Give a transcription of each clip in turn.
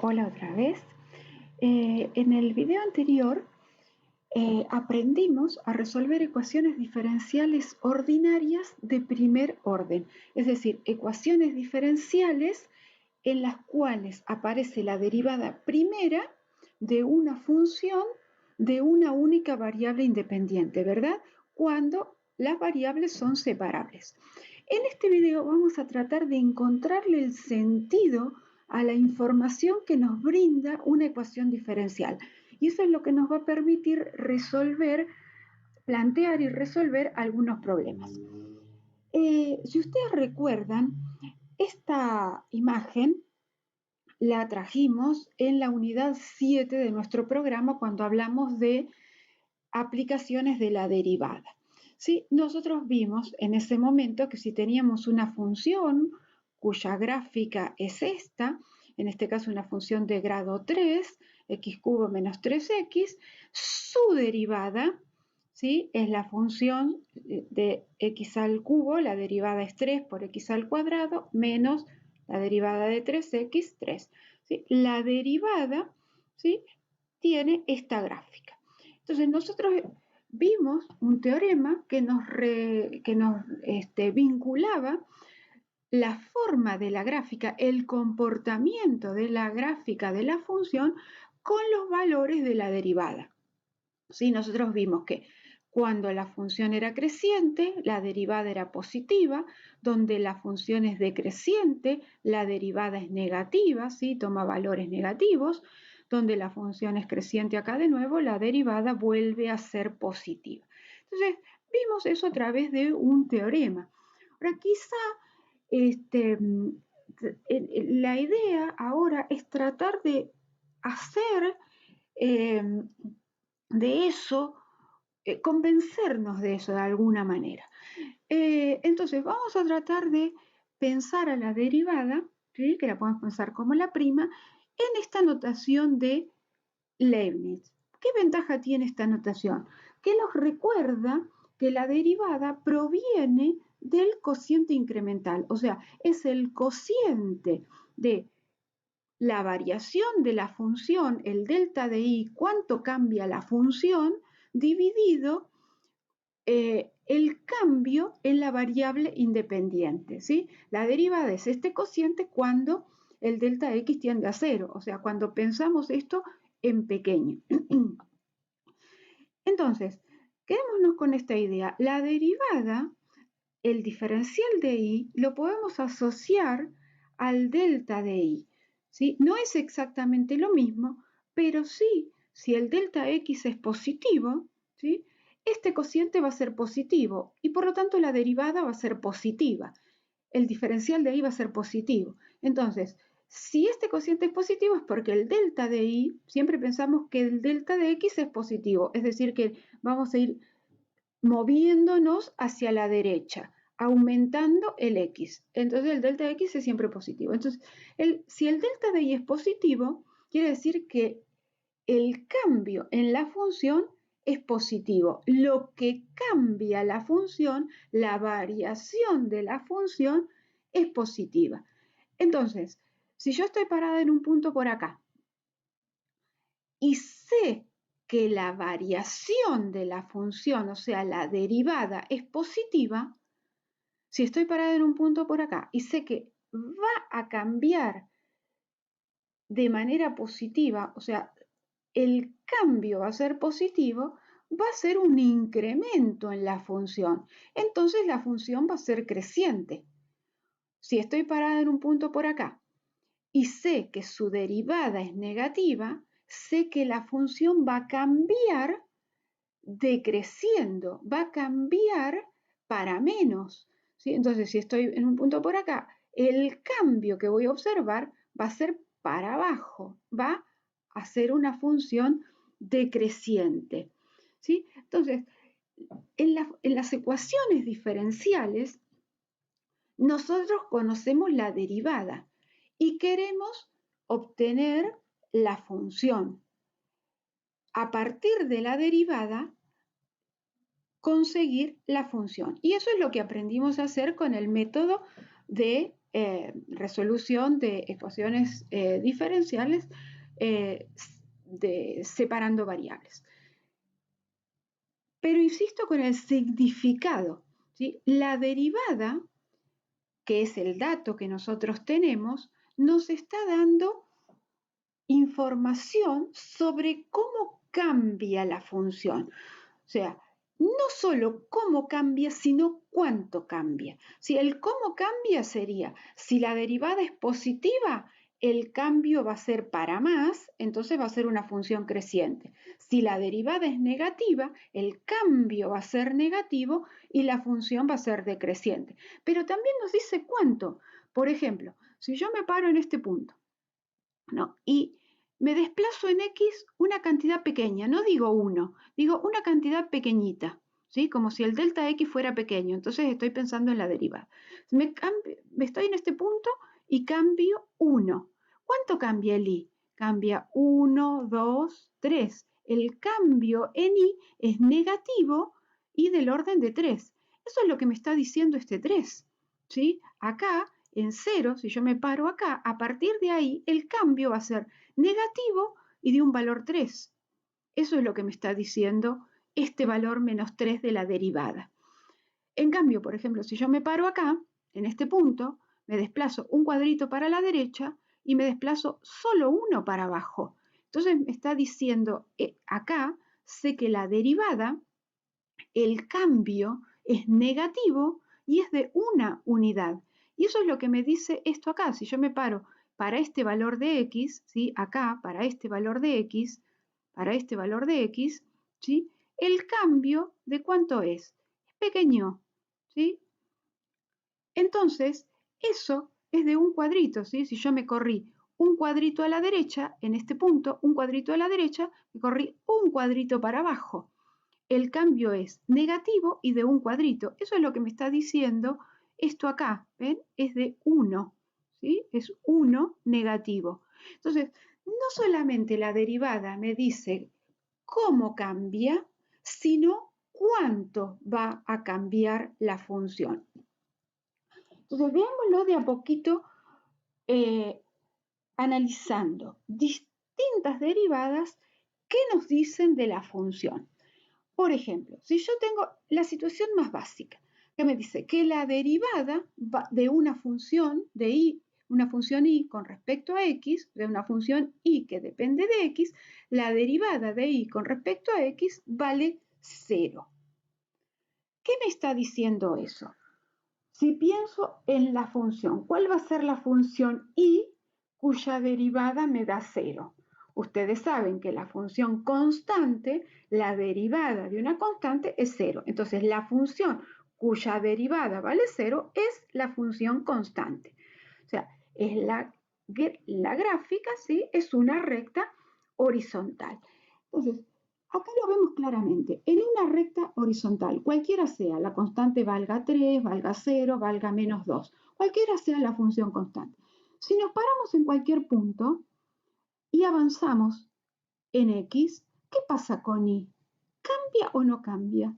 Hola otra vez. En el video anterior aprendimos a resolver ecuaciones diferenciales ordinarias de primer orden, es decir, ecuaciones diferenciales en las cuales aparece la derivada primera de una función de una única variable independiente, ¿verdad? Cuando las variables son separables. En este video vamos a tratar de encontrarle el sentido a la información que nos brinda una ecuación diferencial. Y eso es lo que nos va a permitir plantear y resolver algunos problemas. Si ustedes recuerdan, esta imagen la trajimos en la unidad 7 de nuestro programa cuando hablamos de aplicaciones de la derivada. ¿Sí? Nosotros vimos en ese momento que si teníamos una función cuya gráfica es esta, en este caso una función de grado 3, x cubo menos 3x, su derivada, ¿sí?, es la función de x al cubo, la derivada es 3 por x al cuadrado, menos la derivada de 3x, 3. ¿Sí? La derivada, ¿sí?, tiene esta gráfica. Entonces nosotros vimos un teorema que nos vinculaba la forma de la gráfica, el comportamiento de la gráfica de la función con los valores de la derivada. ¿Sí? Nosotros vimos que cuando la función era creciente, la derivada era positiva, donde la función es decreciente, la derivada es negativa, ¿sí?, toma valores negativos, donde la función es creciente acá de nuevo, la derivada vuelve a ser positiva. Entonces, vimos eso a través de un teorema. Ahora, quizá la idea ahora es tratar de hacer de eso, convencernos de eso de alguna manera. Entonces, vamos a tratar de pensar a la derivada, ¿sí?, que la podemos pensar como la prima, en esta notación de Leibniz. ¿Qué ventaja tiene esta notación? Que nos recuerda que la derivada proviene del cociente incremental, o sea, es el cociente de la variación de la función, el delta de i, cuánto cambia la función, dividido el cambio en la variable independiente, ¿sí? La derivada es este cociente cuando el delta x tiende a 0, o sea, cuando pensamos esto en pequeño. Entonces, quedémonos con esta idea. La derivada, el diferencial de i, lo podemos asociar al delta de i, ¿sí? No es exactamente lo mismo, pero sí, si el delta x es positivo, ¿sí?, este cociente va a ser positivo y por lo tanto la derivada va a ser positiva. El diferencial de i va a ser positivo. Entonces, si este cociente es positivo es porque el delta de i, siempre pensamos que el delta de x es positivo, es decir, que vamos a ir moviéndonos hacia la derecha, aumentando el x. Entonces el delta de x es siempre positivo. Entonces, si el delta de y es positivo, quiere decir que el cambio en la función es positivo. Lo que cambia la función, la variación de la función, es positiva. Entonces, si yo estoy parada en un punto por acá y sé que la variación de la función, o sea, la derivada, es positiva, si estoy parada en un punto por acá y sé que va a cambiar de manera positiva, o sea, el cambio va a ser positivo, va a ser un incremento en la función. Entonces la función va a ser creciente. Si estoy parada en un punto por acá y sé que su derivada es negativa, sé que la función va a cambiar decreciendo, va a cambiar para menos, ¿sí? Entonces, si estoy en un punto por acá, el cambio que voy a observar va a ser para abajo, va a ser una función decreciente, ¿sí? Entonces, en las ecuaciones diferenciales, nosotros conocemos la derivada y queremos obtener la función. A partir de la derivada, conseguir la función. Y eso es lo que aprendimos a hacer con el método de resolución de ecuaciones diferenciales separando variables. Pero insisto con el significado, ¿sí? La derivada, que es el dato que nosotros tenemos, nos está dando información sobre cómo cambia la función. O sea, no solo cómo cambia, sino cuánto cambia. Si el cómo cambia sería, si la derivada es positiva, el cambio va a ser para más, entonces va a ser una función creciente. Si la derivada es negativa, el cambio va a ser negativo y la función va a ser decreciente. Pero también nos dice cuánto. Por ejemplo, si yo me paro en este punto, ¿no? Y me desplazo en X una cantidad pequeña, no digo 1, digo una cantidad pequeñita, ¿sí? Como si el delta X fuera pequeño, entonces estoy pensando en la derivada. Estoy en este punto y cambio 1. ¿Cuánto cambia el I? Cambia 1, 2, 3. El cambio en I es negativo y del orden de 3. Eso es lo que me está diciendo este 3, ¿sí? Acá en 0, si yo me paro acá, a partir de ahí el cambio va a ser negativo y de un valor 3. Eso es lo que me está diciendo este valor menos 3 de la derivada. En cambio, por ejemplo, si yo me paro acá, en este punto, me desplazo un cuadrito para la derecha y me desplazo solo uno para abajo. Entonces me está diciendo, acá sé que la derivada, el cambio es negativo y es de una unidad. Y eso es lo que me dice esto acá. Si yo me paro para este valor de x, ¿sí? Acá, para este valor de x, ¿sí? El cambio, ¿de cuánto es? Es pequeño, ¿sí? Entonces, eso es de un cuadrito, ¿sí? Si yo me corrí un cuadrito a la derecha, en este punto, un cuadrito a la derecha, me corrí un cuadrito para abajo. El cambio es negativo y de un cuadrito. Eso es lo que me está diciendo esto acá, ¿ven? Es de 1, ¿sí? Es 1 negativo. Entonces, no solamente la derivada me dice cómo cambia, sino cuánto va a cambiar la función. Entonces, veámoslo de a poquito analizando distintas derivadas que nos dicen de la función. Por ejemplo, si yo tengo la situación más básica, que me dice que la derivada de una función de y, una función y con respecto a x, de una función y que depende de x, la derivada de y con respecto a x vale 0. ¿Qué me está diciendo eso? Si pienso en la función, ¿cuál va a ser la función y cuya derivada me da 0? Ustedes saben que la función constante, la derivada de una constante es 0. Entonces, la función cuya derivada vale 0 es la función constante. O sea, es la gráfica, ¿sí? Es una recta horizontal. Entonces, acá lo vemos claramente. En una recta horizontal, cualquiera sea, la constante valga 3, valga 0, valga menos 2, cualquiera sea la función constante. Si nos paramos en cualquier punto y avanzamos en x, ¿qué pasa con y? ¿Cambia o no cambia?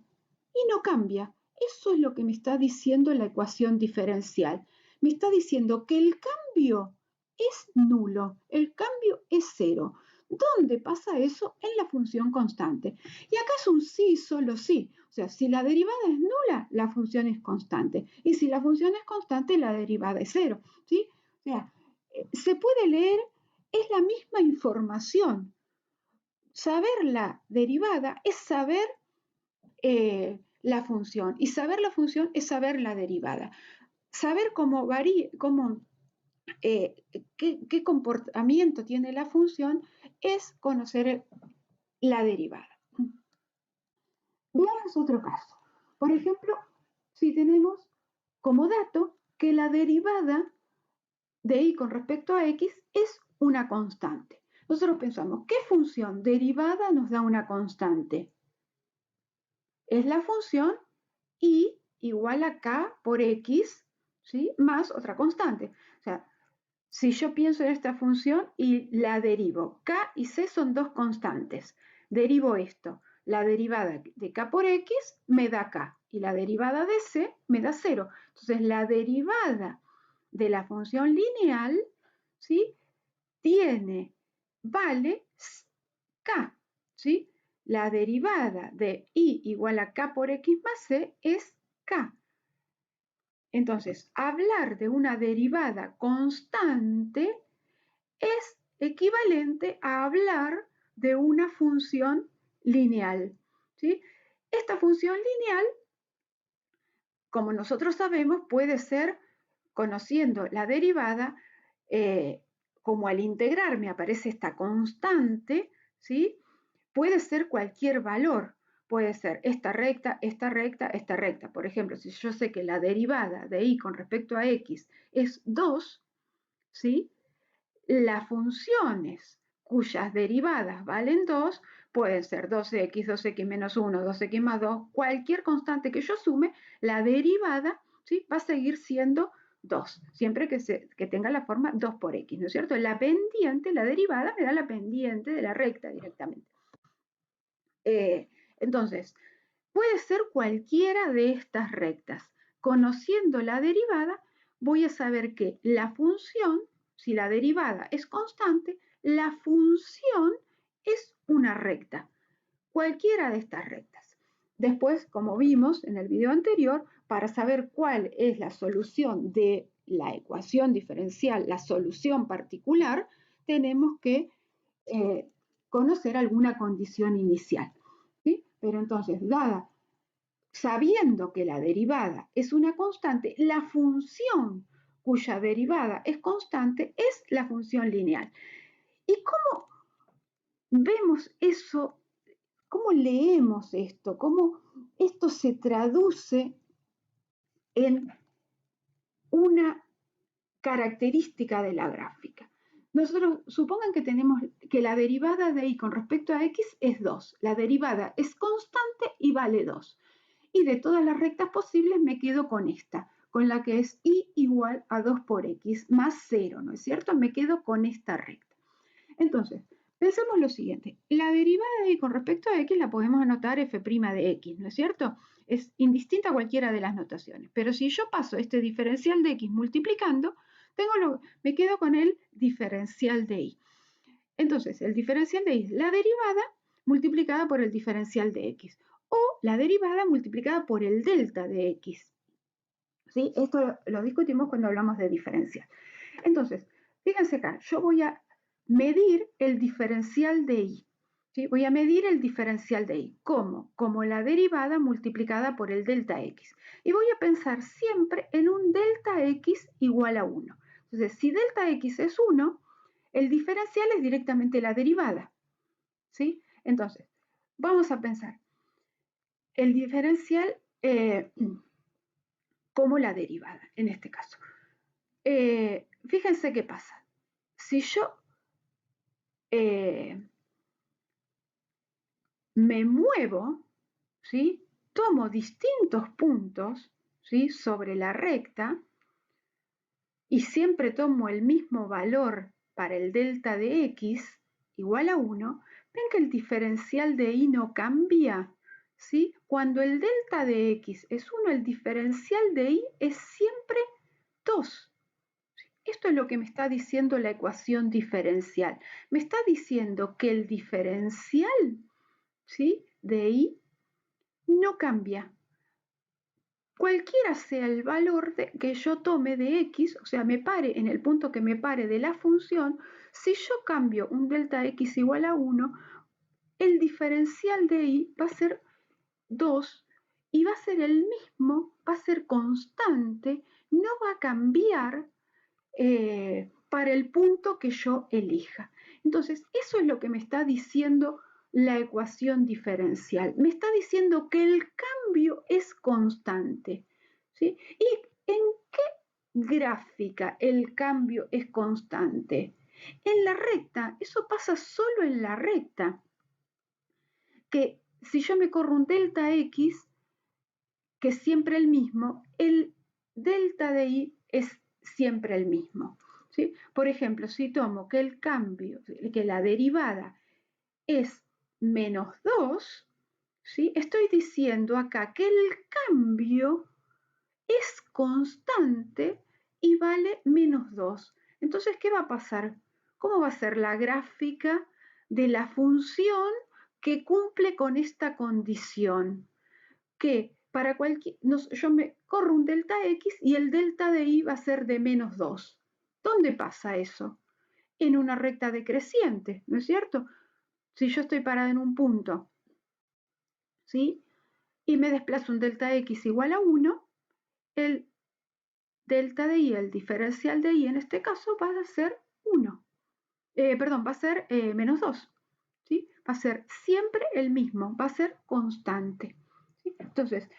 Y no cambia. Eso es lo que me está diciendo la ecuación diferencial. Me está diciendo que el cambio es nulo, el cambio es 0. ¿Dónde pasa eso? En la función constante. Y acá es un sí, solo sí. O sea, si la derivada es nula, la función es constante. Y si la función es constante, la derivada es 0. ¿Sí? O sea, se puede leer, es la misma información. Saber la derivada es saber la función y saber la función es saber la derivada. Saber cómo varía, qué comportamiento tiene la función es conocer la derivada. Veamos otro caso. Por ejemplo, si tenemos como dato que la derivada de y con respecto a x es una constante. Nosotros pensamos, ¿qué función derivada nos da una constante? Es la función y igual a k por x, ¿sí? Más otra constante. O sea, si yo pienso en esta función y la derivo, k y c son dos constantes. Derivo esto. La derivada de k por x me da k y la derivada de c me da 0. Entonces, la derivada de la función lineal, ¿sí? Vale k, ¿sí? La derivada de y igual a k por x más c es k. Entonces, hablar de una derivada constante es equivalente a hablar de una función lineal, ¿sí? Esta función lineal, como nosotros sabemos, puede ser, conociendo la derivada, como al integrar me aparece esta constante, ¿sí? Puede ser cualquier valor. Puede ser esta recta, esta recta, esta recta. Por ejemplo, si yo sé que la derivada de y con respecto a x es 2, ¿sí? Las funciones cuyas derivadas valen 2 pueden ser 2x, 2x menos 1, 2x más 2, cualquier constante que yo sume, la derivada, ¿sí? Va a seguir siendo 2, siempre que tenga la forma 2 por x, ¿no es cierto? La pendiente, la derivada, me da la pendiente de la recta directamente. Entonces, puede ser cualquiera de estas rectas. Conociendo la derivada, voy a saber que la función, si la derivada es constante, la función es una recta, cualquiera de estas rectas. Después, como vimos en el video anterior, para saber cuál es la solución de la ecuación diferencial, la solución particular, tenemos que conocer alguna condición inicial. ¿Sí? Pero entonces, sabiendo que la derivada es una constante, la función cuya derivada es constante es la función lineal. ¿Y cómo vemos eso? ¿Cómo leemos esto? ¿Cómo esto se traduce en una característica de la gráfica? Nosotros supongan que tenemos que la derivada de y con respecto a x es 2. La derivada es constante y vale 2. Y de todas las rectas posibles me quedo con esta, con la que es y igual a 2 por x más 0, ¿no es cierto? Me quedo con esta recta. Entonces, pensemos lo siguiente. La derivada de y con respecto a x la podemos anotar f' de x, ¿no es cierto? Es indistinta a cualquiera de las notaciones. Pero si yo paso este diferencial de x multiplicando, me quedo con el diferencial de y. Entonces, el diferencial de y es la derivada multiplicada por el diferencial de x o la derivada multiplicada por el delta de x. ¿Sí? Esto lo discutimos cuando hablamos de diferencial. Entonces, fíjense acá, yo voy a medir el diferencial de y. ¿Sí? Voy a medir el diferencial de y. ¿Cómo? Como la derivada multiplicada por el delta x. Y voy a pensar siempre en un delta x igual a 1. Entonces, si delta x es 1, el diferencial es directamente la derivada. ¿Sí? Entonces, vamos a pensar el diferencial como la derivada, en este caso. Fíjense qué pasa. Si yo me muevo, ¿sí? Tomo distintos puntos, ¿sí? Sobre la recta y siempre tomo el mismo valor para el delta de x igual a 1, ven que el diferencial de y no cambia, ¿sí? Cuando el delta de x es 1, el diferencial de y es siempre 2. Esto es lo que me está diciendo la ecuación diferencial. Me está diciendo que el diferencial, ¿sí? De y no cambia. Cualquiera sea el valor que yo tome de x, o sea, me pare en el punto que me pare de la función, si yo cambio un delta x igual a 1, el diferencial de y va a ser 2 y va a ser el mismo, va a ser constante, no va a cambiar para el punto que yo elija. Entonces, eso es lo que me está diciendo la ecuación diferencial. Me está diciendo que el cambio es constante. ¿Sí? ¿Y en qué gráfica el cambio es constante? En la recta, eso pasa solo en la recta. Que si yo me corro un delta x, que es siempre el mismo, el delta de y es siempre el mismo. ¿Sí? Por ejemplo, si tomo que el cambio, que la derivada es menos 2, ¿sí? Estoy diciendo acá que el cambio es constante y vale menos 2. Entonces, ¿qué va a pasar? ¿Cómo va a ser la gráfica de la función que cumple con esta condición? Que para cualquier, yo me corro un delta x y el delta de y va a ser de menos 2. ¿Dónde pasa eso? En una recta decreciente, ¿no es cierto? Si yo estoy parada en un punto, ¿sí? Y me desplazo un delta x igual a 1, el delta de y, el diferencial de y en este caso va a ser 1. Perdón, va a ser menos 2. ¿Sí? Va a ser siempre el mismo, va a ser constante. ¿Sí? Entonces,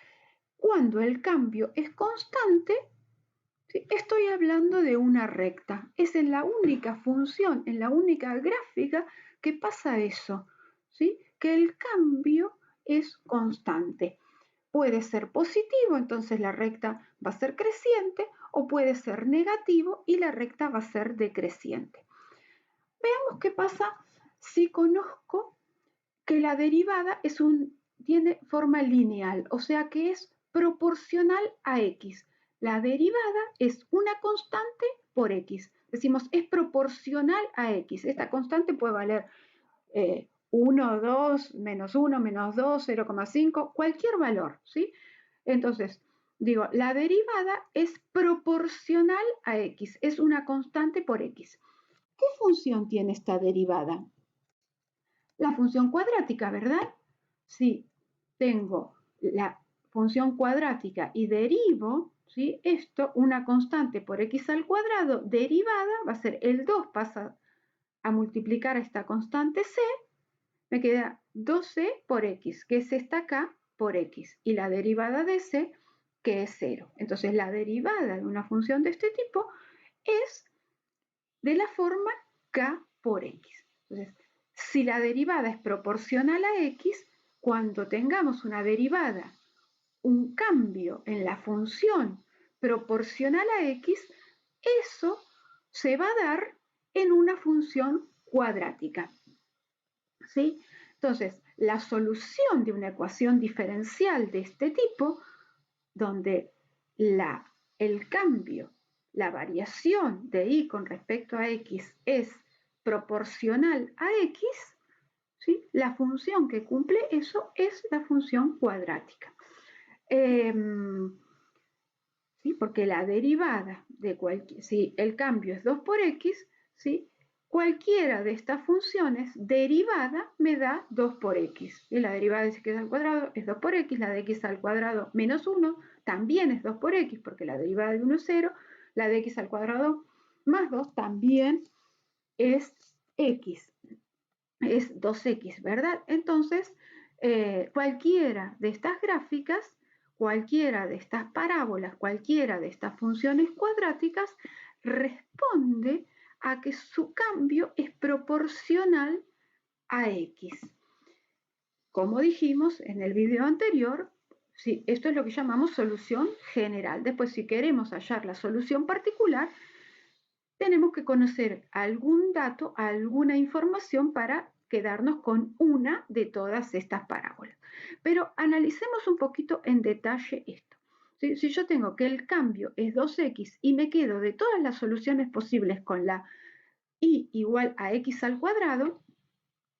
cuando el cambio es constante, ¿sí? Estoy hablando de una recta. Es en la única función, en la única gráfica que pasa eso, ¿sí? Que el cambio es constante. Puede ser positivo, entonces la recta va a ser creciente, o puede ser negativo y la recta va a ser decreciente. Veamos qué pasa si conozco que la derivada tiene forma lineal, o sea que es proporcional a x. La derivada es una constante por x. Decimos, es proporcional a x. Esta constante puede valer 1, 2, menos 1, menos 2, 0,5, cualquier valor, ¿sí? Entonces, digo, la derivada es proporcional a x, es una constante por x. ¿Qué función tiene esta derivada? La función cuadrática, ¿verdad? Si tengo la función cuadrática y derivo, ¿sí? Esto, una constante por x al cuadrado derivada, va a ser el 2 pasa a multiplicar a esta constante c, me queda 2c por x, que es esta acá, por x, y la derivada de c, que es 0. Entonces, la derivada de una función de este tipo es de la forma k por x. Entonces, si la derivada es proporcional a x, cuando tengamos una derivada, un cambio en la función proporcional a x, eso se va a dar en una función cuadrática. ¿Sí? Entonces, la solución de una ecuación diferencial de este tipo, donde el cambio, la variación de y con respecto a x es proporcional a x, ¿sí? La función que cumple eso es la función cuadrática. ¿Sí? Porque la derivada de si el cambio es 2 por x, ¿sí? Cualquiera de estas funciones derivada me da 2 por x. Y la derivada de x al cuadrado es 2 por x, la de x al cuadrado menos 1 también es 2 por x, porque la derivada de 1 es 0, la de x al cuadrado más 2 también es x, es 2x, ¿verdad? Entonces, cualquiera de estas gráficas, cualquiera de estas parábolas, cualquiera de estas funciones cuadráticas responde a que su cambio es proporcional a x. Como dijimos en el video anterior, sí, esto es lo que llamamos solución general. Después, si queremos hallar la solución particular, tenemos que conocer algún dato, alguna información para quedarnos con una de todas estas parábolas. Pero analicemos un poquito en detalle esto. Si yo tengo que el cambio es 2x y me quedo de todas las soluciones posibles con la y igual a x al cuadrado,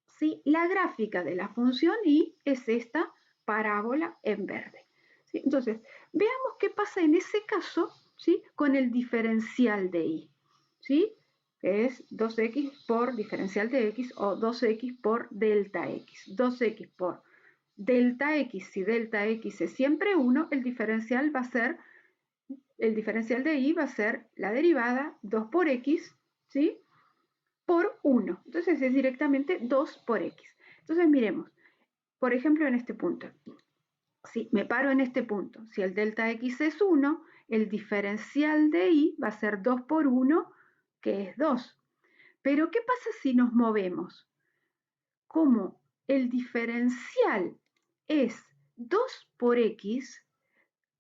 ¿sí? La gráfica de la función y es esta parábola en verde. ¿Sí? Entonces, veamos qué pasa en ese caso, ¿sí? Con el diferencial de y. ¿Sí? Que es 2x por diferencial de x o 2x por delta x. 2x por delta x, si delta x es siempre 1, el diferencial de y va a ser la derivada 2 por x, ¿sí? Por 1. Entonces es directamente 2 por x. Entonces miremos, por ejemplo en este punto. Si me paro en este punto, si el delta x es 1, el diferencial de y va a ser 2 por 1, que es 2. Pero ¿qué pasa si nos movemos? Como el diferencial es 2 por x,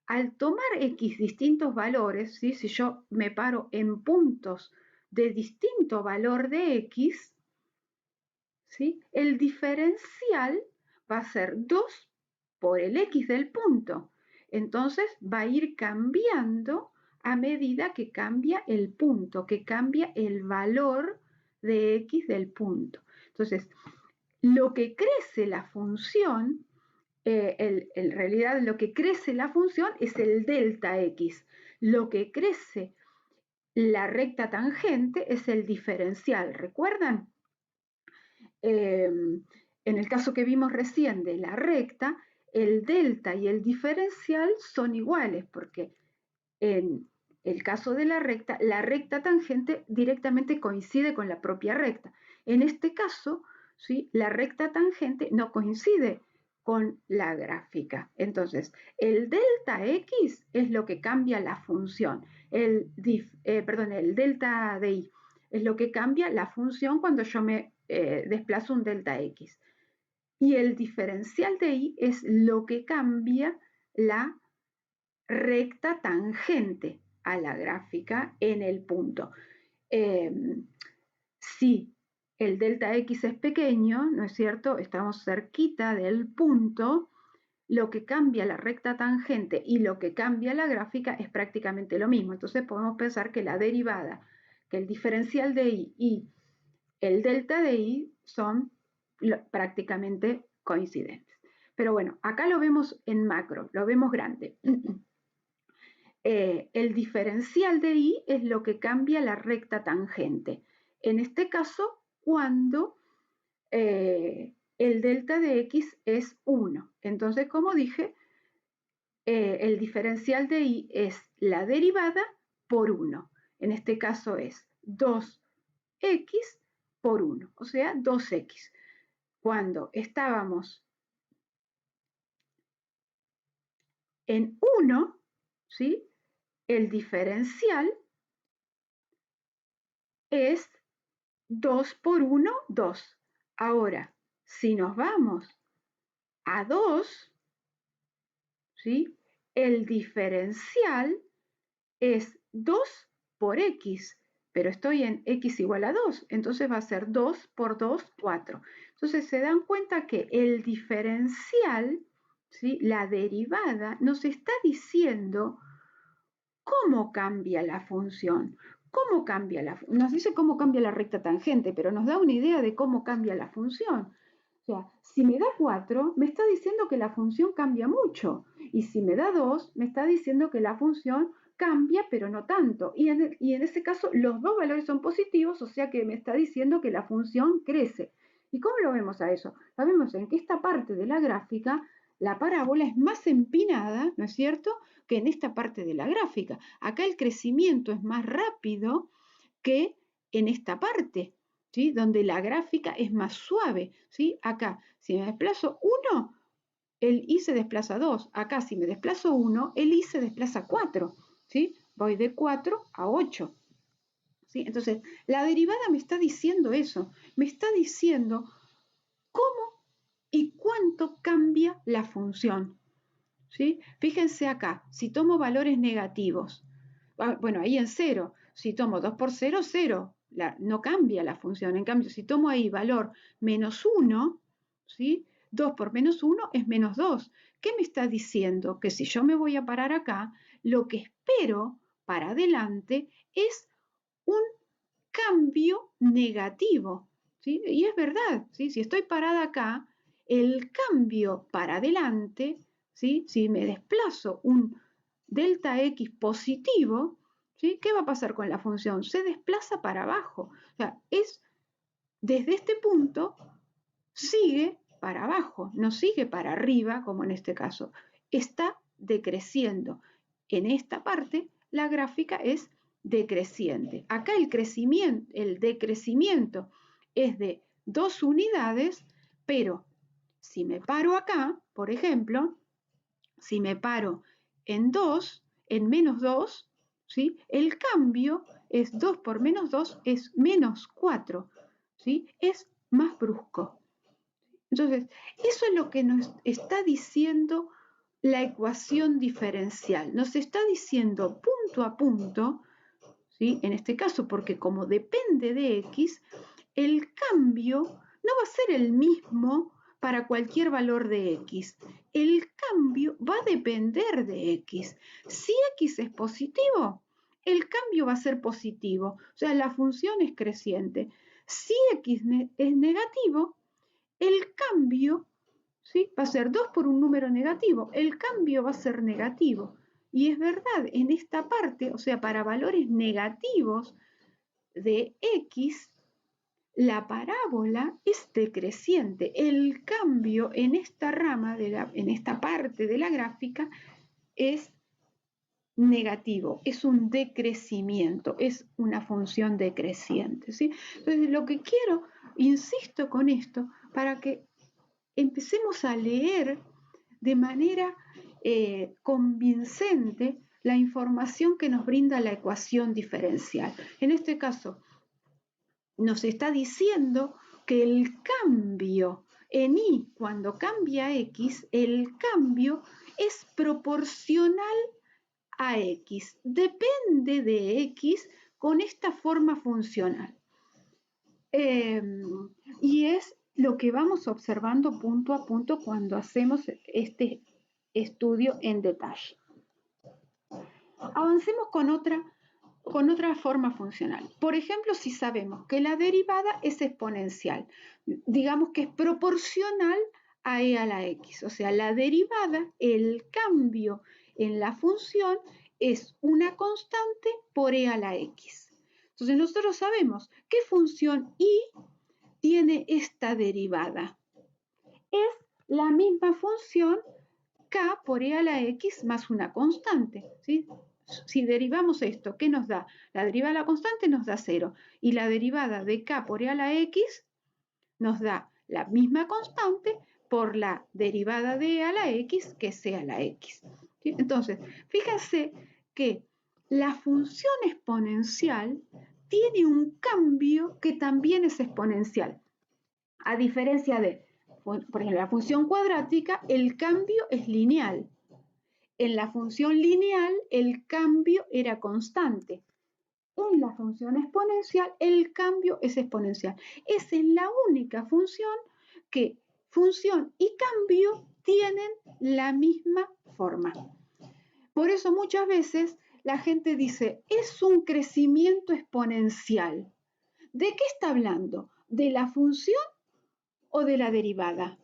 al tomar x distintos valores, ¿sí? Si yo me paro en puntos de distinto valor de x, ¿sí? El diferencial va a ser 2 por el x del punto. Entonces va a ir cambiando a medida que cambia el punto, que cambia el valor de x del punto. Entonces, lo que crece la función, en realidad lo que crece la función es el delta x. Lo que crece la recta tangente es el diferencial. ¿Recuerdan? En el caso que vimos recién de la recta, el delta y el diferencial son iguales, porque en el caso de la recta tangente directamente coincide con la propia recta. En este caso, ¿sí?, la recta tangente no coincide con la gráfica. Entonces, el delta x es lo que cambia la función. El delta de y es lo que cambia la función cuando yo me desplazo un delta x. Y el diferencial de y es lo que cambia la recta tangente a la gráfica en el punto. Si el delta x es pequeño, ¿no es cierto?, estamos cerquita del punto, lo que cambia la recta tangente y lo que cambia la gráfica es prácticamente lo mismo. Entonces podemos pensar que la derivada, que el diferencial de y el delta de y son prácticamente coincidentes. Pero bueno, acá lo vemos en macro, lo vemos grande. El diferencial de y es lo que cambia la recta tangente. En este caso, cuando el delta de x es 1. Entonces, como dije, el diferencial de y es la derivada por 1. En este caso es 2x por 1, o sea, 2x. Cuando estábamos en 1, ¿sí?, el diferencial es 2 por 1, 2. Ahora, si nos vamos a 2, ¿sí?, el diferencial es 2 por x, pero estoy en x igual a 2, entonces va a ser 2 por 2, 4. Entonces se dan cuenta que el diferencial, ¿sí?, la derivada, nos está diciendo cómo cambia la función. ¿Cómo cambia nos dice cómo cambia la recta tangente, pero nos da una idea de cómo cambia la función. O sea, si me da 4, me está diciendo que la función cambia mucho. Y si me da 2, me está diciendo que la función cambia, pero no tanto. Y en ese caso, los dos valores son positivos, o sea que me está diciendo que la función crece. ¿Y cómo lo vemos a eso? Lo vemos en que esta parte de la gráfica, la parábola es más empinada, ¿no es cierto?, que en esta parte de la gráfica. Acá el crecimiento es más rápido que en esta parte, ¿sí?, donde la gráfica es más suave, ¿sí? Acá, si me desplazo 1, el y se desplaza 2. Acá, si me desplazo 1, el y se desplaza 4, ¿sí? Voy de 4 a 8. ¿Sí? Entonces, la derivada me está diciendo eso, me está diciendo cómo y cuánto cambia la función. ¿Sí? Fíjense acá, si tomo valores negativos, bueno, ahí en 0, si tomo 2 por 0, 0, no cambia la función. En cambio, si tomo ahí valor menos 1, ¿sí?, 2 por menos 1 es menos 2. ¿Qué me está diciendo? Que si yo me voy a parar acá, lo que espero para adelante es un cambio negativo, ¿sí? Y es verdad, ¿sí? Si estoy parada acá, el cambio para adelante, ¿sí?, si me desplazo un delta x positivo, ¿sí?, ¿qué va a pasar con la función? Se desplaza para abajo. O sea, desde este punto sigue para abajo, no sigue para arriba, como en este caso. Está decreciendo. En esta parte, la gráfica es decreciente. Acá el decrecimiento es de 2 unidades, pero si me paro acá, por ejemplo, si me paro en 2, en menos 2, ¿sí?, el cambio es 2 por menos 2 es menos 4, ¿sí?, es más brusco. Entonces, eso es lo que nos está diciendo la ecuación diferencial. Nos está diciendo punto a punto, ¿sí?, en este caso, porque como depende de x, el cambio no va a ser el mismo para cualquier valor de x. El cambio va a depender de x. Si x es positivo, el cambio va a ser positivo, o sea, la función es creciente. Si x es negativo, el cambio, ¿sí?, va a ser 2 por un número negativo, el cambio va a ser negativo. Y es verdad, en esta parte, o sea, para valores negativos de x, la parábola es decreciente. El cambio en esta rama, en esta parte de la gráfica, es negativo, es un decrecimiento, es una función decreciente, ¿sí? Entonces, lo que quiero, insisto con esto, para que empecemos a leer de manera convincente la información que nos brinda la ecuación diferencial. En este caso, nos está diciendo que el cambio en y, cuando cambia x, el cambio es proporcional a x, depende de x con esta forma funcional. Y es lo que vamos observando punto a punto cuando hacemos este estudio en detalle. Avancemos con otra forma funcional. Por ejemplo, si sabemos que la derivada es exponencial, digamos que es proporcional a e a la x, o sea, la derivada, el cambio en la función es una constante por e a la x. Entonces nosotros sabemos qué función y tiene esta derivada. Es la misma función k por e a la x más una constante, ¿sí? Si derivamos esto, ¿qué nos da? La derivada de la constante nos da 0 y la derivada de k por e a la x nos da la misma constante por la derivada de e a la x, que es e a la x. ¿Sí? Entonces, fíjense que la función exponencial tiene un cambio que también es exponencial. A diferencia de, por ejemplo, la función cuadrática, el cambio es lineal. En la función lineal, el cambio era constante. En la función exponencial, el cambio es exponencial. Esa es la única función que función y cambio tienen la misma forma. Por eso muchas veces la gente dice, es un crecimiento exponencial. ¿De qué está hablando? ¿De la función o de la derivada?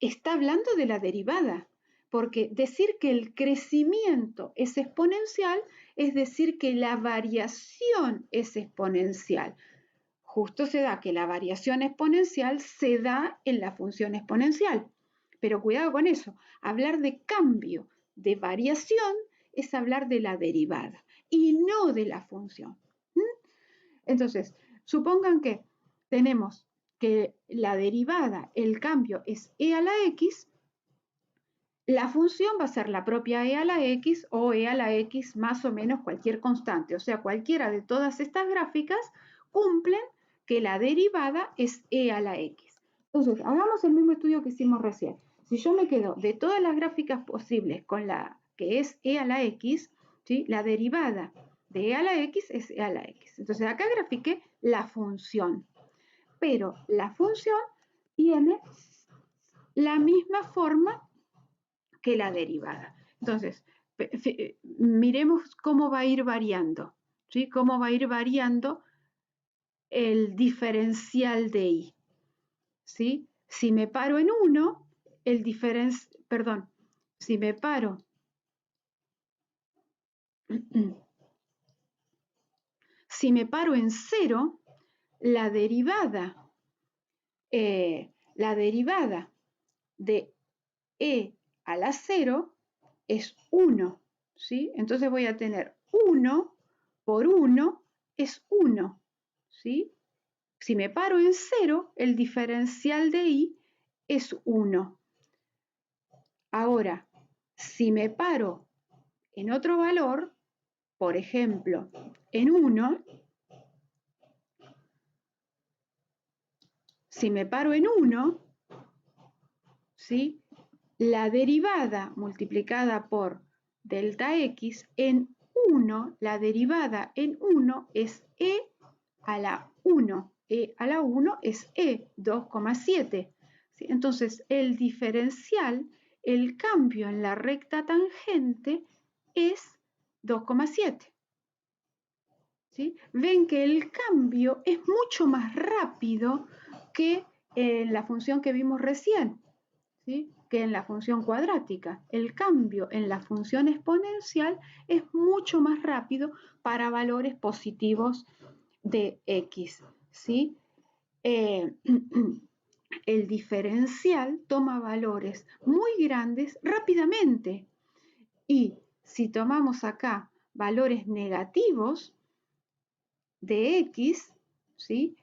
Está hablando de la derivada, porque decir que el crecimiento es exponencial es decir que la variación es exponencial. Justo se da que la variación exponencial se da en la función exponencial. Pero cuidado con eso, hablar de cambio, de variación, es hablar de la derivada y no de la función. Entonces, supongan que tenemos que la derivada, el cambio es e a la x, la función va a ser la propia e a la x o e a la x más o menos cualquier constante. O sea, cualquiera de todas estas gráficas cumplen que la derivada es e a la x. Entonces, hagamos el mismo estudio que hicimos recién. Si yo me quedo de todas las gráficas posibles con la que es e a la x, ¿sí?, la derivada de e a la x es e a la x. Entonces, acá grafiqué la función. Pero la función tiene la misma forma que la derivada. Entonces, miremos cómo va a ir variando, ¿sí? Cómo va a ir variando el diferencial de y, ¿sí? Si me paro en 1, si me paro si me paro en 0, la derivada de e a la 0 es 1, ¿sí? Entonces voy a tener 1 por 1 es 1, ¿sí? Si me paro en 0, el diferencial de y es 1. Ahora, si me paro en otro valor, por ejemplo, en 1, si me paro en 1, ¿sí?, la derivada multiplicada por delta x en 1, la derivada en 1 es e a la 1. E a la 1 es e, 2,7. ¿Sí? Entonces, el diferencial, el cambio en la recta tangente es 2,7. ¿Sí? Ven que el cambio es mucho más rápido que en la función que vimos recién, ¿sí? Que en la función cuadrática. El cambio en la función exponencial es mucho más rápido para valores positivos de x. ¿Sí? El diferencial toma valores muy grandes rápidamente. Y si tomamos acá valores negativos de x, ¿sí?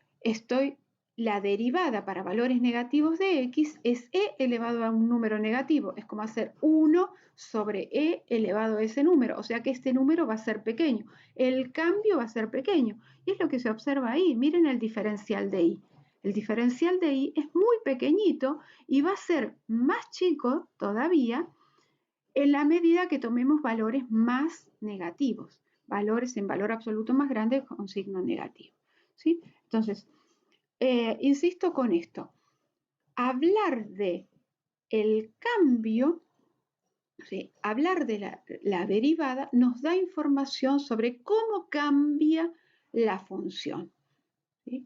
La derivada para valores negativos de x es e elevado a un número negativo. Es como hacer 1 sobre e elevado a ese número. O sea que este número va a ser pequeño. El cambio va a ser pequeño. Y es lo que se observa ahí. Miren el diferencial de i. El diferencial de i es muy pequeñito y va a ser más chico todavía en la medida que tomemos valores más negativos. Valores en valor absoluto más grande con signo negativo. ¿Sí? Entonces, insisto con esto, hablar de el cambio, ¿sí? Hablar de la derivada nos da información sobre cómo cambia la función. ¿Sí?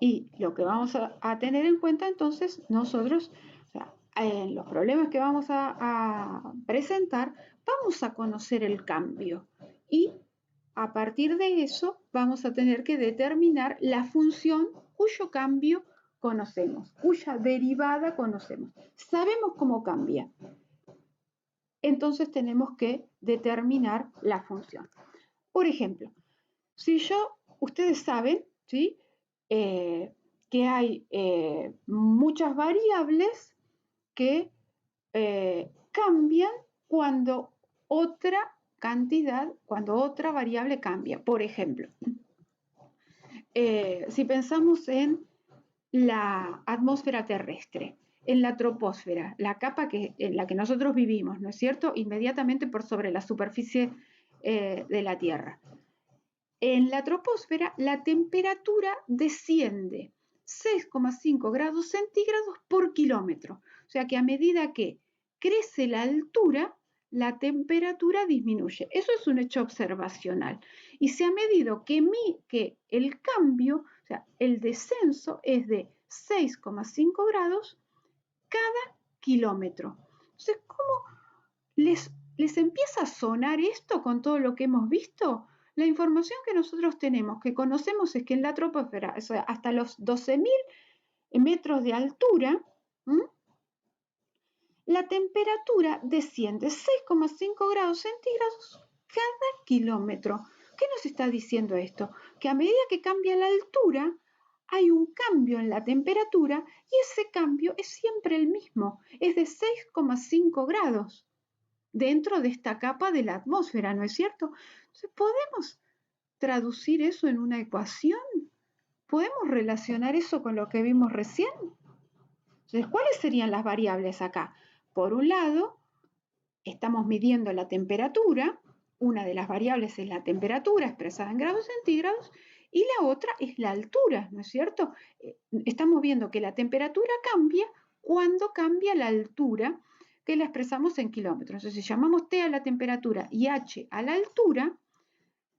Y lo que vamos a tener en cuenta entonces nosotros, o sea, en los problemas que vamos a presentar, vamos a conocer el cambio y a partir de eso vamos a tener que determinar la función cuyo cambio conocemos, cuya derivada conocemos. Sabemos cómo cambia. Entonces tenemos que determinar la función. Por ejemplo, si ustedes saben, ¿sí? Que hay muchas variables que cambian cuando cuando otra variable cambia. Por ejemplo, si pensamos en la atmósfera terrestre, en la troposfera, la capa en la que nosotros vivimos, ¿no es cierto? Inmediatamente por sobre la superficie de la Tierra. En la troposfera la temperatura desciende 6,5 grados centígrados por kilómetro. O sea que a medida que crece la altura, la temperatura disminuye. Eso es un hecho observacional. Y se ha medido que el cambio, o sea, el descenso es de 6,5 grados cada kilómetro. Entonces, ¿cómo les empieza a sonar esto con todo lo que hemos visto? La información que nosotros tenemos, que conocemos, es que en la troposfera, o sea, hasta los 12.000 metros de altura, la temperatura desciende 6,5 grados centígrados cada kilómetro. ¿Qué nos está diciendo esto? Que a medida que cambia la altura, hay un cambio en la temperatura y ese cambio es siempre el mismo, es de 6,5 grados dentro de esta capa de la atmósfera, ¿no es cierto? Entonces, ¿podemos traducir eso en una ecuación? ¿Podemos relacionar eso con lo que vimos recién? Entonces, ¿cuáles serían las variables acá? Por un lado, estamos midiendo la temperatura, una de las variables es la temperatura expresada en grados centígrados y la otra es la altura, ¿no es cierto? Estamos viendo que la temperatura cambia cuando cambia la altura, que la expresamos en kilómetros. Entonces, si llamamos T a la temperatura y H a la altura,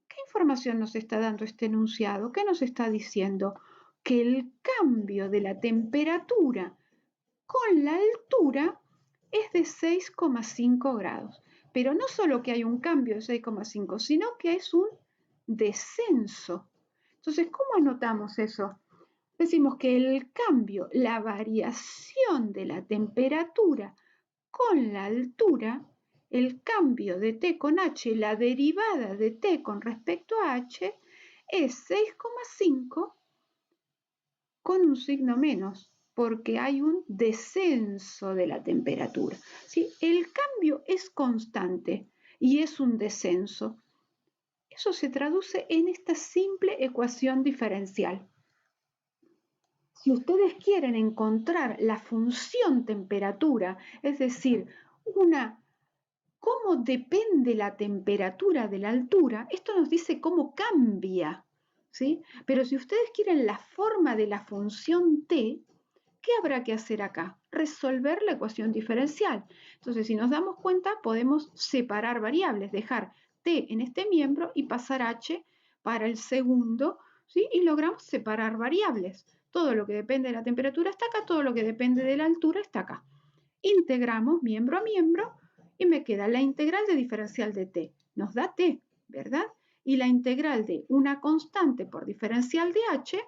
¿qué información nos está dando este enunciado? ¿Qué nos está diciendo? Que el cambio de la temperatura con la altura es de 6,5 grados. Pero no solo que hay un cambio de 6,5, sino que es un descenso. Entonces, ¿cómo anotamos eso? Decimos que el cambio, la variación de la temperatura con la altura, el cambio de t con h, la derivada de t con respecto a h, es 6,5 con un signo menos, porque hay un descenso de la temperatura. ¿Sí? El cambio es constante y es un descenso. Eso se traduce en esta simple ecuación diferencial. Si ustedes quieren encontrar la función temperatura, es decir, cómo depende la temperatura de la altura, esto nos dice cómo cambia, ¿sí? Pero si ustedes quieren la forma de la función t, ¿qué habrá que hacer acá? Resolver la ecuación diferencial. Entonces, si nos damos cuenta, podemos separar variables, dejar T en este miembro y pasar H para el segundo, ¿sí? Y logramos separar variables. Todo lo que depende de la temperatura está acá, todo lo que depende de la altura está acá. Integramos miembro a miembro y me queda la integral de diferencial de T. Nos da T, ¿verdad? Y la integral de una constante por diferencial de H,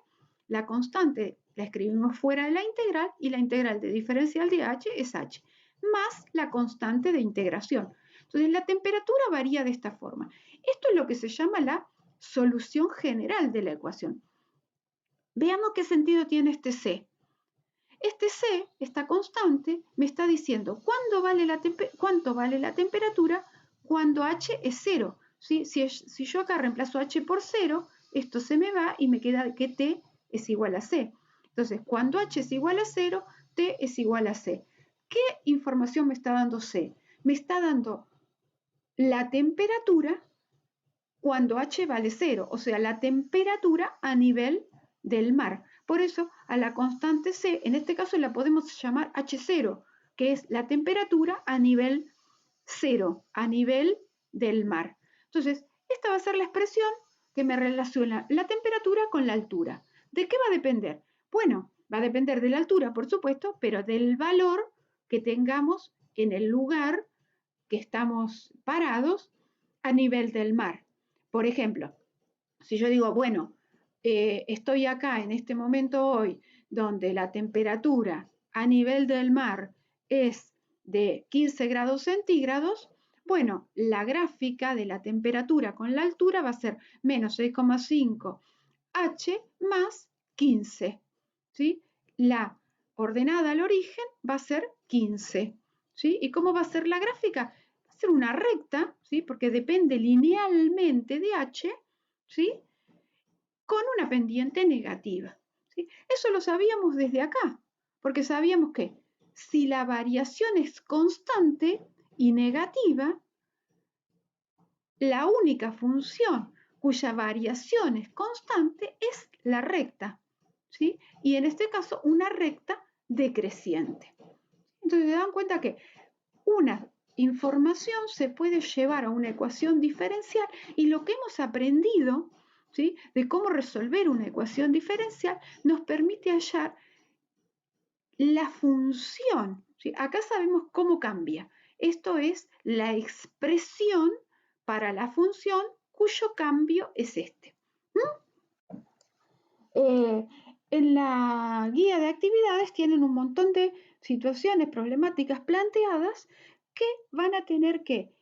la constante la escribimos fuera de la integral y la integral de diferencial de H es H, más la constante de integración. Entonces la temperatura varía de esta forma. Esto es lo que se llama la solución general de la ecuación. Veamos qué sentido tiene este C. Este C, esta constante, me está diciendo cuánto vale la temperatura cuando H es 0. ¿Sí? Si yo acá reemplazo H por 0, esto se me va y me queda que T es igual a C. Entonces, cuando H es igual a 0, T es igual a C. ¿Qué información me está dando C? Me está dando la temperatura cuando H vale 0, o sea, la temperatura a nivel del mar. Por eso, a la constante C, en este caso la podemos llamar H0, que es la temperatura a nivel 0, a nivel del mar. Entonces, esta va a ser la expresión que me relaciona la temperatura con la altura. ¿De qué va a depender? Bueno, va a depender de la altura, por supuesto, pero del valor que tengamos en el lugar que estamos parados a nivel del mar. Por ejemplo, si yo digo, bueno, estoy acá en este momento hoy, donde la temperatura a nivel del mar es de 15 grados centígrados, bueno, la gráfica de la temperatura con la altura va a ser menos 6,5 H más 15. ¿Sí? La ordenada al origen va a ser 15. ¿Sí? ¿Y cómo va a ser la gráfica? Va a ser una recta, ¿sí? Porque depende linealmente de H, ¿sí? Con una pendiente negativa. ¿Sí? Eso lo sabíamos desde acá, porque sabíamos que si la variación es constante y negativa, la única función cuya variación es constante es la recta, ¿sí? Y en este caso una recta decreciente. Entonces se dan cuenta que una información se puede llevar a una ecuación diferencial y lo que hemos aprendido, ¿sí? De cómo resolver una ecuación diferencial nos permite hallar la función. ¿Sí? Acá sabemos cómo cambia. Esto es la expresión para la función cuyo cambio es este. En la guía de actividades tienen un montón de situaciones problemáticas planteadas que van a tener que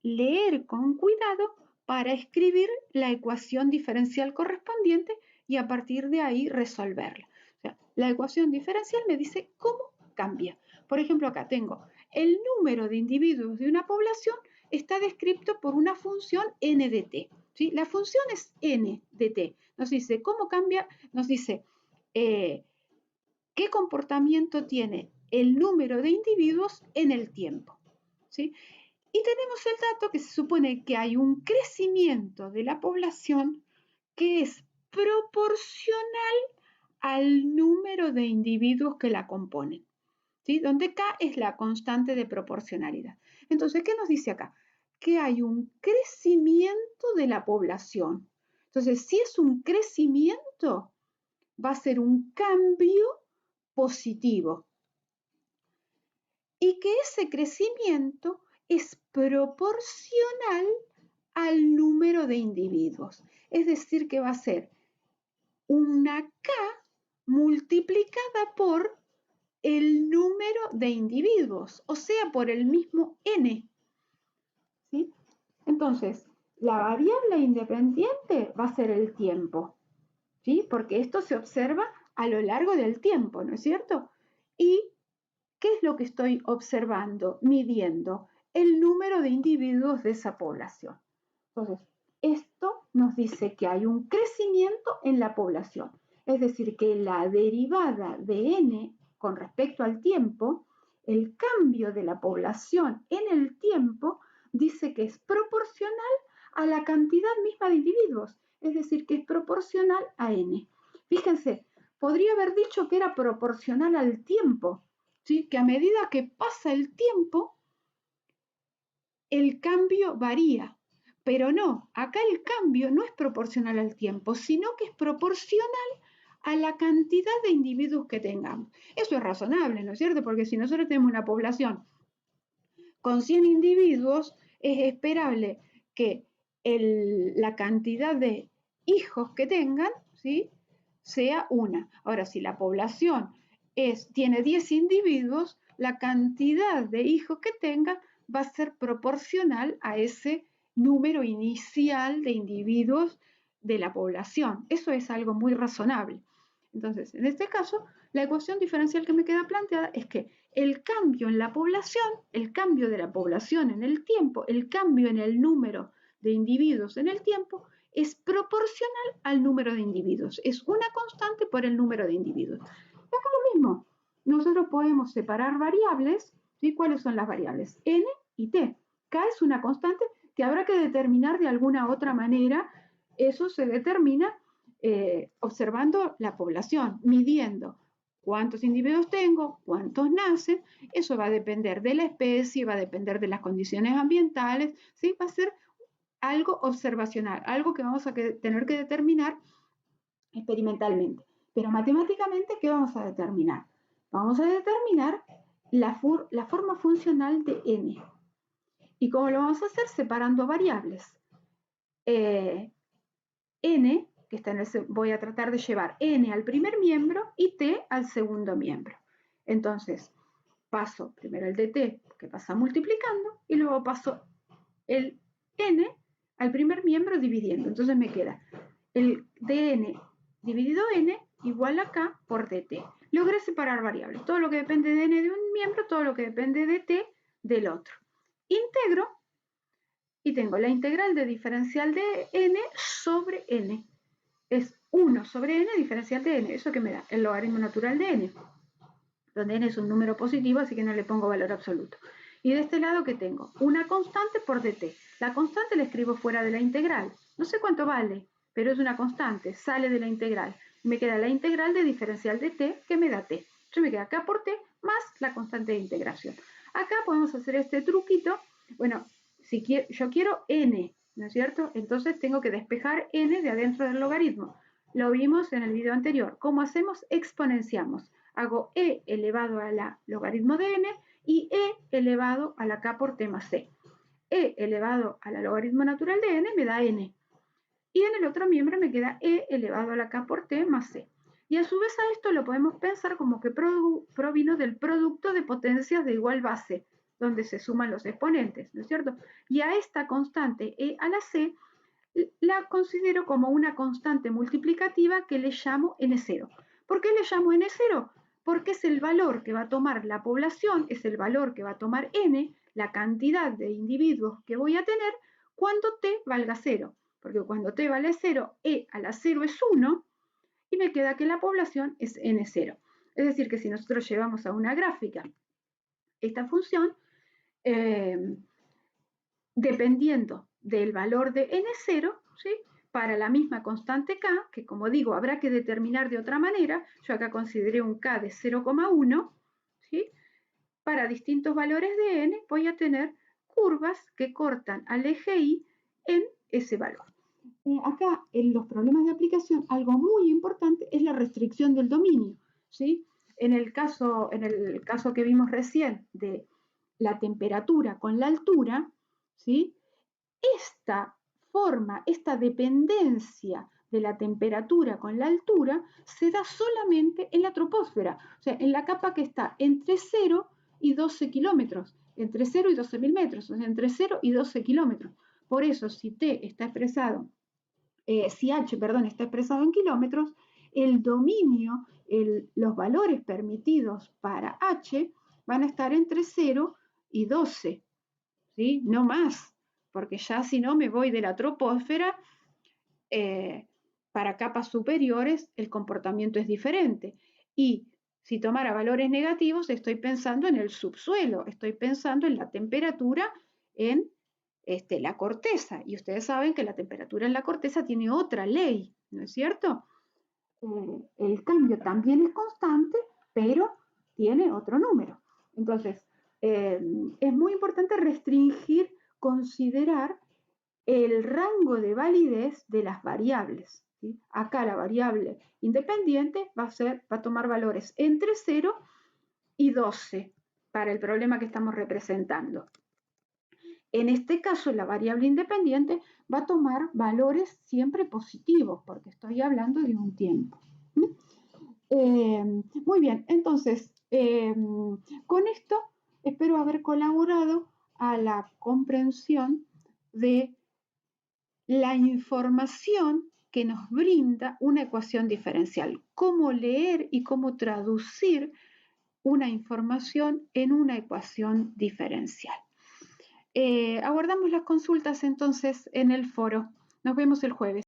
leer con cuidado para escribir la ecuación diferencial correspondiente y a partir de ahí resolverla. O sea, la ecuación diferencial me dice cómo cambia. Por ejemplo, acá tengo el número de individuos de una población está descrito por una función n de t. ¿Sí? La función es n de t. Nos dice cómo cambia, nos dice qué comportamiento tiene el número de individuos en el tiempo. ¿Sí? Y tenemos el dato que se supone que hay un crecimiento de la población que es proporcional al número de individuos que la componen, ¿sí? Donde K es la constante de proporcionalidad. Entonces, ¿qué nos dice acá? Que hay un crecimiento de la población. Entonces, si es un crecimiento, va a ser un cambio positivo. Y que ese crecimiento es proporcional al número de individuos. Es decir, que va a ser una K multiplicada por el número de individuos, o sea, por el mismo N. ¿Sí? Entonces, la variable independiente va a ser el tiempo, ¿sí? Porque esto se observa a lo largo del tiempo, ¿no es cierto? ¿Y qué es lo que estoy observando, midiendo? El número de individuos de esa población. Entonces, esto nos dice que hay un crecimiento en la población. Es decir, que la derivada de n con respecto al tiempo, el cambio de la población en el tiempo, dice que es proporcional a la cantidad misma de individuos. Es decir, que es proporcional a n. Fíjense, podría haber dicho que era proporcional al tiempo, ¿sí? Que a medida que pasa el tiempo, el cambio varía. Pero no, acá el cambio no es proporcional al tiempo, sino que es proporcional a la cantidad de individuos que tengamos. Eso es razonable, ¿no es cierto? Porque si nosotros tenemos una población con 100 individuos, es esperable que la cantidad de hijos que tengan, ¿sí?, sea una. Ahora, si la población tiene 10 individuos, la cantidad de hijos que tengan va a ser proporcional a ese número inicial de individuos de la población. Eso es algo muy razonable. Entonces, en este caso, la ecuación diferencial que me queda planteada es que el cambio en la población, el cambio de la población en el tiempo, el cambio en el número de individuos en el tiempo, es proporcional al número de individuos. Es una constante por el número de individuos. Acá lo mismo. Nosotros podemos separar variables, ¿sí? ¿Cuáles son las variables? N y T. K es una constante que habrá que determinar de alguna otra manera. Eso se determina observando la población, midiendo cuántos individuos tengo, cuántos nacen. Eso va a depender de la especie, va a depender de las condiciones ambientales, ¿sí? Va a ser algo observacional, algo que vamos a tener que determinar experimentalmente. Pero matemáticamente, ¿qué vamos a determinar? Vamos a determinar la forma funcional de n. ¿Y cómo lo vamos a hacer? Separando variables. N, que está en voy a tratar de llevar n al primer miembro y t al segundo miembro. Entonces, paso primero el de t, que pasa multiplicando, y luego paso el n al primer miembro dividiendo. Entonces me queda el dn dividido n igual a k por dt. Logré separar variables. Todo lo que depende de n de un miembro, todo lo que depende de t del otro. Integro y tengo la integral de diferencial de n sobre n. Es 1 sobre n diferencial de n. ¿Eso que me da? El logaritmo natural de n, donde n es un número positivo, así que no le pongo valor absoluto. Y de este lado, ¿qué tengo? Una constante por dt. La constante la escribo fuera de la integral. No sé cuánto vale, pero es una constante, sale de la integral. Me queda la integral de diferencial de t, que me da t. Entonces me queda k por t más la constante de integración. Acá podemos hacer este truquito. Bueno, si yo quiero n, ¿no es cierto? Entonces tengo que despejar n de adentro del logaritmo. Lo vimos en el video anterior. ¿Cómo hacemos? Exponenciamos. Hago e elevado a la logaritmo de n y e elevado a la k por t más c. E elevado a la logaritmo natural de n me da n. Y en el otro miembro me queda e elevado a la k por t más c. Y a su vez a esto lo podemos pensar como que provino del producto de potencias de igual base, donde se suman los exponentes, ¿no es cierto? Y a esta constante e a la c la considero como una constante multiplicativa que le llamo n0. ¿Por qué le llamo n0? Porque es el valor que va a tomar la población, es el valor que va a tomar n, la cantidad de individuos que voy a tener, cuando t valga 0. Porque cuando t vale 0, e a la 0 es 1, y me queda que la población es n0. Es decir, que si nosotros llevamos a una gráfica esta función, dependiendo del valor de n0, ¿sí?, para la misma constante k, que como digo, habrá que determinar de otra manera, yo acá consideré un k de 0,1, ¿sí?, para distintos valores de n voy a tener curvas que cortan al eje y en ese valor. Acá en los problemas de aplicación, algo muy importante es la restricción del dominio, ¿sí? En el caso que vimos recién de la temperatura con la altura, ¿sí?, esta forma, esta dependencia de la temperatura con la altura se da solamente en la troposfera, o sea, en la capa que está entre 0 y 12 kilómetros, entre 0 y 12.000 metros, o sea, entre 0 y 12 kilómetros. Por eso, si T está expresado, si H, perdón, está expresado en kilómetros, el dominio, los valores permitidos para H van a estar entre 0 y 12, ¿sí? No más, porque ya si no me voy de la troposfera, para capas superiores el comportamiento es diferente. Y si tomara valores negativos, estoy pensando en el subsuelo, estoy pensando en la temperatura en la corteza. Y ustedes saben que la temperatura en la corteza tiene otra ley, ¿no es cierto? El cambio también es constante, pero tiene otro número. Entonces, es muy importante restringir, considerar el rango de validez de las variables. ¿Sí? Acá la variable independiente va a tomar valores entre 0 y 12 para el problema que estamos representando. En este caso, la variable independiente va a tomar valores siempre positivos, porque estoy hablando de un tiempo. Muy bien, entonces, con esto espero haber colaborado a la comprensión de la información que nos brinda una ecuación diferencial, cómo leer y cómo traducir una información en una ecuación diferencial. Aguardamos las consultas entonces en el foro. Nos vemos el jueves.